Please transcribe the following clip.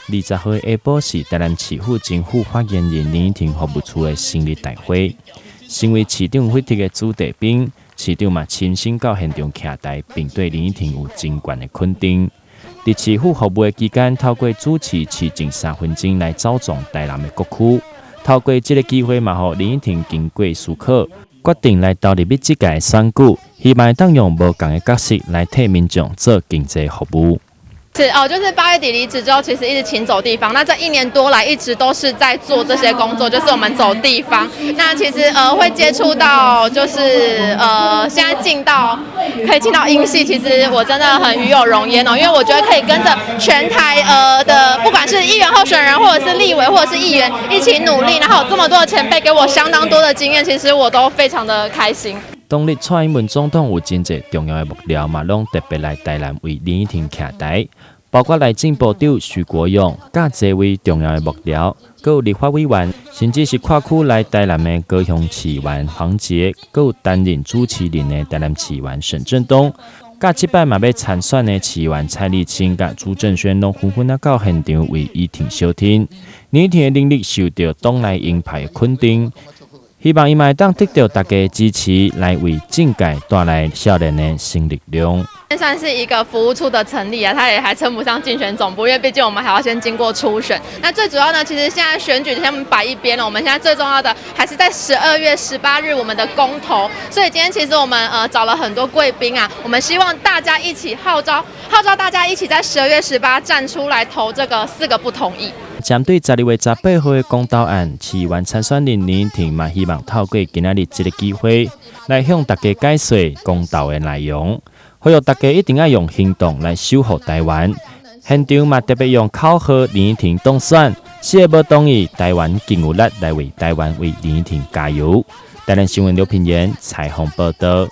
20号下晡是台南市府政府发言人林依婷服务处的成立大会。身为市长委托的子弟兵，市长嘛亲身到现场徛台，并对林依婷有真悬的肯定。在市府服务的期间，透过主持市政3分钟来走撞台南的各区。透过这个机会嘛，让林依婷经过思考，决定来投入这届选举，希望当用无同的角色来替民众做经济服务。就是8月底离职之后，其实一直勤走地方。那这1年多来，一直都是在做这些工作，就是我们走地方。那其实会接触到，就是现在可以进到英系，其实我真的很与有荣焉哦，因为我觉得可以跟着全台的，不管是议员候选人，或者是立委，或者是议员一起努力，然后有这么多的前辈给我相当多的经验，其实我都非常的开心。当日蔡英文总统有真侪重要的幕僚嘛，拢特别来台南为林依婷徛台，包括内政部长徐国勇，甲这位重要的幕僚，还有立法委员，甚至是跨区来台南的高雄市议员黄捷，还有担任主持人的台南市议员沈振东，甲这摆嘛要参选的市议员蔡立青甲朱正轩，拢纷纷到现场为依婷相挺。林依婷的能力受到党内鹰派的肯定。希望伊嘛会当得到大家的支持，来为政界带来少年的新力量。算是一个服务处的成立啊，它也还称不上竞选总部，因为毕竟我们还要先经过初选。那最主要呢，其实现在选举先摆一边了，我们现在最重要的还是在12月18日我们的公投。所以今天其实我们找了很多贵宾啊，我们希望大家一起号召大家一起在12月18站出来投这个4个不同意。针对12月18号的公投案，市议员参选人林依婷嘛希望透过今仔日这个机会，来向大家解说公投的内容，呼吁大家一定要用行动来守护台湾。现场嘛特别用口号林依婷当选，谁无同意台湾更有力来为台湾为林依婷加油。台南新闻刘品言采访报道。